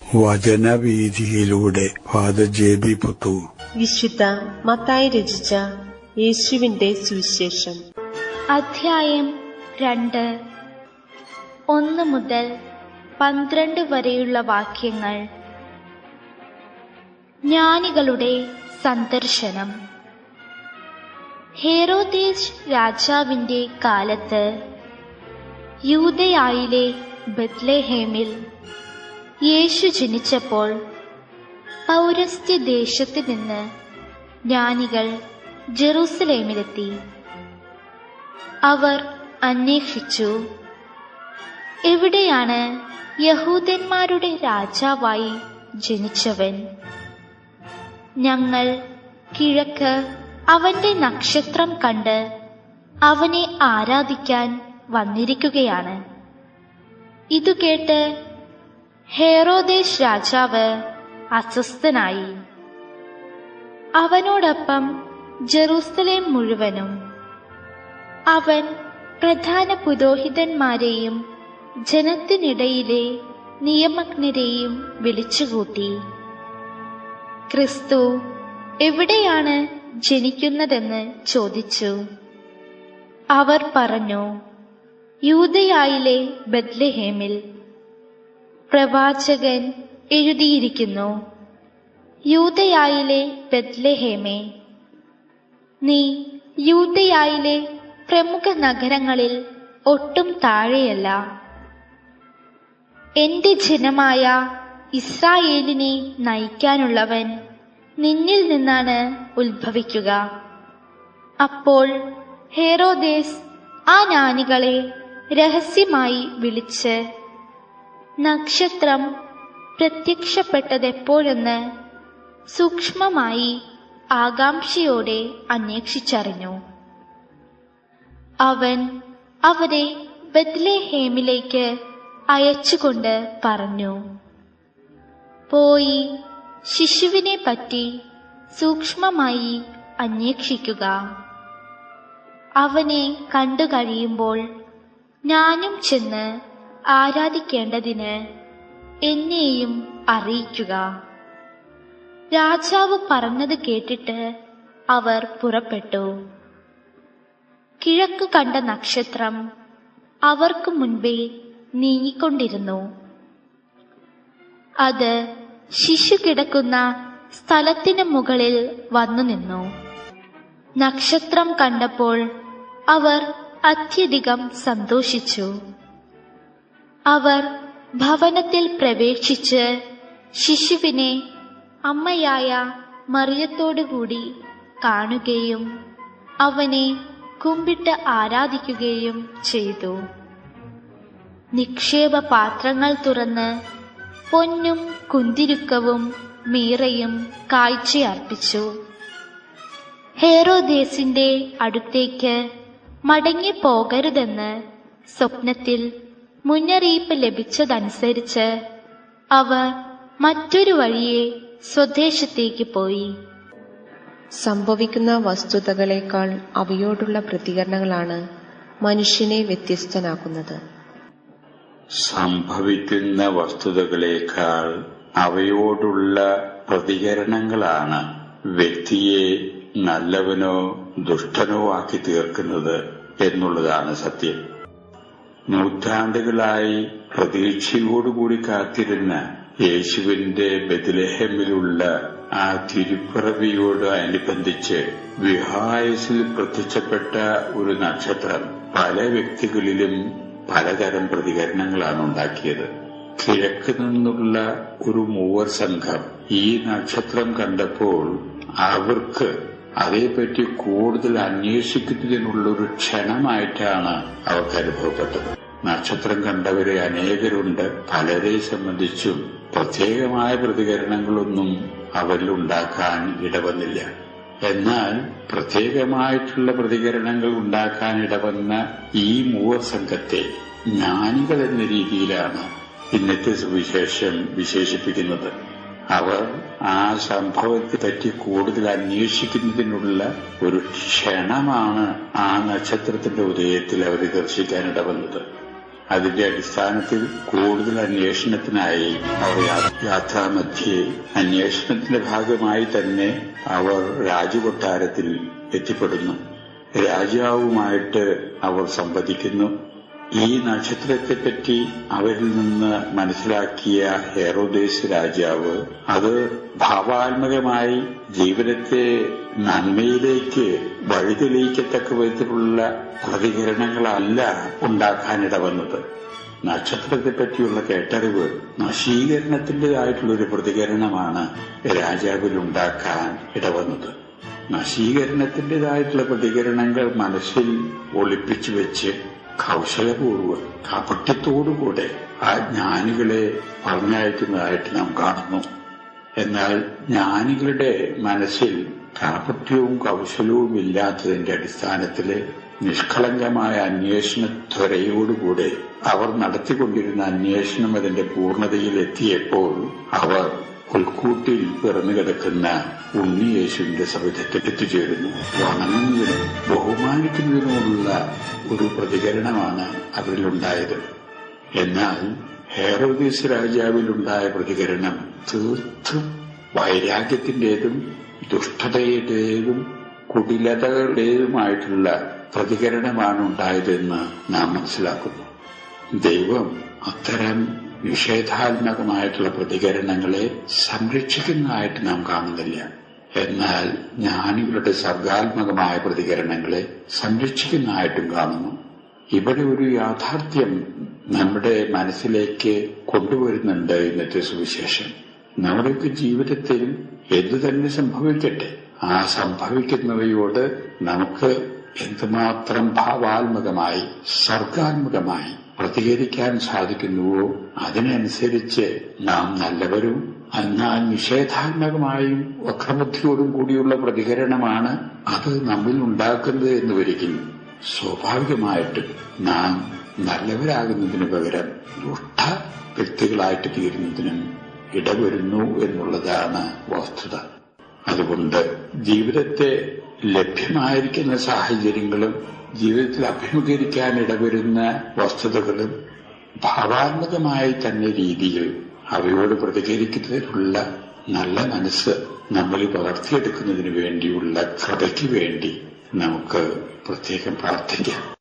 വചനവീഥിയിലൂടെ father ജെ.ബി. Puthur. വിശുദ്ധ മത്തായി രചിച്ച യേശുവിന്റെ സുവിശേഷം. അധ്യായം 2, 1 മുതൽ 12 വരെയുള്ള വാക്യങ്ങൾ. ജ്ഞാനികളുടെ സന്ദർശനം. ഹെരോദേസ് രാജാവിന്റെ കാലത്ത് യൂദയായിലെ ബെത്ലഹേമിൽ യേശു ജനിച്ചപ്പോൾ പൗരസ്ത്യദേശത്ത് നിന്ന് ജ്ഞാനികൾ ജെറൂസലേമിലെത്തി. അവർ അന്വേഷിച്ചു, എവിടെയാണ് യഹൂദന്മാരുടെ രാജാവായി ജനിച്ചവൻ? ഞങ്ങൾ കിഴക്ക് അവന്റെ നക്ഷത്രം കണ്ട് അവനെ ആരാധിക്കാൻ വന്നിരിക്കുകയാണ്. ഇതു കേട്ട് ഹെരോദേസ് രാജാവ് അസ്വസ്ഥനായി. അവനോടൊപ്പം ജെറൂസലേം മുഴുവനും. അവൻ പ്രധാന പുരോഹിതന്മാരെയും ജനത്തിനിടയിലെ നിയമജ്ഞരെയും വിളിച്ചുകൂട്ടി. ക്രിസ്തു എവിടെയാണ് ജനിക്കുന്നതെന്ന് ചോദിച്ചു. അവർ പറഞ്ഞു, യൂദയായിലെ ബെത്ലഹേമിൽ. പ്രവാചകൻ എഴുതിയിരിക്കുന്നു, യൂദയായിലെ ബെത്ലഹേമേ, നീ യൂദയായിലെ പ്രമുഖ നഗരങ്ങളിൽ ഒട്ടും താഴെയല്ല. എന്റെ ജനമായ ഇസ്രായേലിനെ നയിക്കാനുള്ളവൻ നിന്നിൽ നിന്നാണ് ഉത്ഭവിക്കുക. അപ്പോൾ ഹെരോദേസ് ആ ജ്ഞാനികളെ രഹസ്യമായി വിളിച്ച് നക്ഷത്രം പ്രത്യക്ഷപ്പെട്ടതെപ്പോഴെന്ന് സൂക്ഷ്മമായി ആകാംക്ഷയോടെ അന്വേഷിച്ചറിഞ്ഞു. അവൻ അവരെ ബെത്ലഹേമിലേക്ക് അയച്ചുകൊണ്ട് പറഞ്ഞു, പോയി ശിശുവിനെ പറ്റി സൂക്ഷ്മമായി അന്വേഷിക്കുക. അവനെ കണ്ടു കഴിയുമ്പോൾ ഞാനും ചെന്ന് ആരാധിക്കേണ്ടതിന് എന്നെയും അറിയിക്കുക. രാജാവ് പറഞ്ഞത് കേട്ടിട്ട് അവർ പുറപ്പെട്ടു. കിഴക്ക് കണ്ട നക്ഷത്രം അവർക്ക് മുൻപേ നീങ്ങിക്കൊണ്ടിരുന്നു. അത് ശിശു കിടക്കുന്ന സ്ഥലത്തിന് മുകളിൽ വന്നു നിന്നു. നക്ഷത്രം കണ്ടപ്പോൾ അവർ അത്യധികം സന്തോഷിച്ചു. അവർ ഭവനത്തിൽ പ്രവേശിച്ച് ശിശുവിനെ അമ്മയായ മറിയത്തോടുകൂടി കാണുകയും അവനെ കുമ്പിട്ട് ആരാധിക്കുകയും ചെയ്തു. നിക്ഷേപ പാത്രങ്ങൾ തുറന്ന് പൊന്നും കുന്തിരുക്കവും മീറയും കാഴ്ചയർപ്പിച്ചു. ഹെരോദേസിന്റെ അടുത്തേക്ക് മടങ്ങിപ്പോകരുതെന്ന് സ്വപ്നത്തിൽ മുന്നറിയിപ്പ് ലഭിച്ചതനുസരിച്ച് അവർ മറ്റൊരു വഴിയെ സ്വദേശത്തേക്ക് പോയി. സംഭവിക്കുന്ന വസ്തുതകളേക്കാൾ അവയോടുള്ള പ്രതികരണങ്ങളാണ് മനുഷ്യനെ വ്യത്യസ്തനാക്കുന്നത്. സംഭവിക്കുന്ന വസ്തുതകളേക്കാൾ അവയോടുള്ള പ്രതികരണങ്ങളാണ് വ്യക്തിയെ നല്ലവനോ ദുഷ്ടനോ ആക്കി തീർക്കുന്നത് എന്നുള്ളതാണ് സത്യം. നൂറ്റാണ്ടുകളായി പ്രതീക്ഷയോടുകൂടി കാത്തിരുന്ന യേശുവിന്റെ ബെത്ലഹേമിലുള്ള ആ തിരുപ്പിറവിയോട് അനുബന്ധിച്ച് വിഹായസിൽ പ്രത്യക്ഷപ്പെട്ട ഒരു നക്ഷത്രം പല വ്യക്തികളിലും പലതരം പ്രതികരണങ്ങളാണ് ഉണ്ടാക്കിയത്. കിഴക്ക് നിന്നുള്ള ഒരു മൂവർ സംഘം ഈ നക്ഷത്രം കണ്ടപ്പോൾ അവർക്ക് അതേപ്പറ്റി കൂടുതൽ അന്വേഷിക്കുന്നതിനുള്ളൊരു ക്ഷണമായിട്ടാണ് അവർക്ക് അനുഭവപ്പെട്ടത്. നക്ഷത്രം കണ്ടവരെ അനേകരുണ്ട്. പലരെ സംബന്ധിച്ചും പ്രത്യേകമായ പ്രതികരണങ്ങളൊന്നും അവരിൽ ഉണ്ടാക്കാൻ ഇടവന്നില്ല. എന്നാൽ പ്രത്യേകമായിട്ടുള്ള പ്രതികരണങ്ങൾ ഉണ്ടാക്കാൻ ഇടവന്ന ഈ മൂവർ സംഘത്തെ ജ്ഞാനികൾ എന്ന രീതിയിലാണ് ഇന്നത്തെ സുവിശേഷം വിശേഷിപ്പിക്കുന്നത്. അവർ ആ സംഭവത്തെ പറ്റി കൂടുതൽ അന്വേഷിക്കുന്നതിനുള്ള ഒരു ക്ഷണമാണ് ആ നക്ഷത്രത്തിന്റെ ഉദയത്തിൽ അവർ ദർശിക്കാനിടവന്നത്. അതിന്റെ അടിസ്ഥാനത്തിൽ കൂടുതൽ അന്വേഷണത്തിനായി അവർ യാത്രാമധ്യേ അന്വേഷണത്തിന്റെ ഭാഗമായി തന്നെ അവർ രാജകൊട്ടാരത്തിൽ എത്തിപ്പെടുന്നു. രാജാവുമായിട്ട് അവർ സംവദിക്കുന്നു. ഈ നക്ഷത്രത്തെപ്പറ്റി അവരിൽ നിന്ന് മനസ്സിലാക്കിയ ഹെറോദേസ് രാജാവ് അത് ഭാവാത്മകമായി ജീവിതത്തെ നന്മയിലേക്ക് വഴിതെളിയിക്കത്തക്ക വിധത്തിലുള്ള പ്രതികരണങ്ങളല്ല ഉണ്ടാക്കാനിടവന്നത്. നക്ഷത്രത്തെപ്പറ്റിയുള്ള കേട്ടറിവ് നശീകരണത്തിൻ്റെതായിട്ടുള്ളൊരു പ്രതികരണമാണ് രാജാവിൽ ഉണ്ടാക്കാൻ ഇടവന്നത്. നശീകരണത്തിൻ്റെതായിട്ടുള്ള പ്രതികരണങ്ങൾ മനസ്സിൽ ഒളിപ്പിച്ചു വെച്ച് കൗശലപൂർവ്വം കാപട്യത്തോടുകൂടെ ആ ജ്ഞാനികളെ പറഞ്ഞയക്കുന്നതായിട്ട് നാം കാണുന്നു. എന്നാൽ ജ്ഞാനികളുടെ മനസ്സിൽ കാപട്യവും കൗശലവും ഇല്ലാത്തതിന്റെ അടിസ്ഥാനത്തില് നിഷ്കളങ്കമായ അന്വേഷണ ത്വരയോടുകൂടെ അവർ നടത്തിക്കൊണ്ടിരുന്ന അന്വേഷണം അതിന്റെ പൂർണ്ണതയിൽ എത്തിയപ്പോൾ അവർ പുൽക്കൂട്ടിൽ പിറന്നു കിടക്കുന്ന ഉണ്ണിയേശുവിന്റെ സവിധത്തിൽ എത്തിച്ചേരുന്നു. വണങ്ങുന്നതിനും ബഹുമാനിക്കുന്നതിനുമുള്ള ഒരു പ്രതികരണമാണ് അവരിലുണ്ടായത്. എന്നാൽ ഹെറോദേസ് രാജാവിലുണ്ടായ പ്രതികരണം തീർത്തും വൈരാഗ്യത്തിന്റേതും ദുഷ്ടതയുടേതും കുടിലതകളുടേതുമായിട്ടുള്ള പ്രതികരണമാണ് ഉണ്ടായതെന്ന് നാം മനസ്സിലാക്കുന്നു. ദൈവം അത്തരം നിഷേധാത്മകമായിട്ടുള്ള പ്രതികരണങ്ങളെ സംരക്ഷിക്കുന്നതായിട്ട് നാം കാണുന്നില്ല. എന്നാൽ ജ്ഞാനികളുടെ സർഗാത്മകമായ പ്രതികരണങ്ങളെ സംരക്ഷിക്കുന്നതായിട്ടും കാണുന്നു. ഇവിടെ ഒരു യാഥാർത്ഥ്യം നമ്മുടെ മനസ്സിലേക്ക് കൊണ്ടുവരുന്നുണ്ട് ഇന്നത്തെ സുവിശേഷം. നമ്മുടെയൊക്കെ ജീവിതത്തിൽ എന്തു തന്നെ സംഭവിക്കട്ടെ, ആ സംഭവിക്കുന്നവയോട് നമുക്ക് എന്തുമാത്രം ഭാവാത്മകമായി സർഗാത്മകമായി പ്രതികരിക്കാൻ സാധിക്കുന്നുവോ അതിനനുസരിച്ച് നാം നല്ലവരും, എന്നാൽ നിഷേധാത്മകമായും വക്രബുദ്ധിയോടും കൂടിയുള്ള പ്രതികരണമാണ് അത് നമ്മിൽ ഉണ്ടാക്കുന്നത് എന്ന് വരികിൽ സ്വാഭാവികമായിട്ടും നാം നല്ലവരാകുന്നതിനു പകരം ദുഷ്ട വ്യക്തികളായിട്ട് തീരുന്നതിനും ഇടവരുന്നു എന്നുള്ളതാണ് വസ്തുത. അതുകൊണ്ട് ജീവിതത്തെ ലഭ്യമായിരിക്കുന്ന സാഹചര്യങ്ങളും ജീവിതത്തിൽ അഭിമുഖീകരിക്കാൻ ഇടവരുന്ന വസ്തുതകളും ഭാവാത്മകമായി തന്നെ രീതിയിൽ അവയോട് പ്രതികരിക്കുന്നതിനുള്ള നല്ല മനസ്സ് നമ്മളിൽ വളർത്തിയെടുക്കുന്നതിന് വേണ്ടിയുള്ള കൃപയ്ക്ക് വേണ്ടി നമുക്ക് പ്രത്യേകം പ്രാർത്ഥിക്കാം.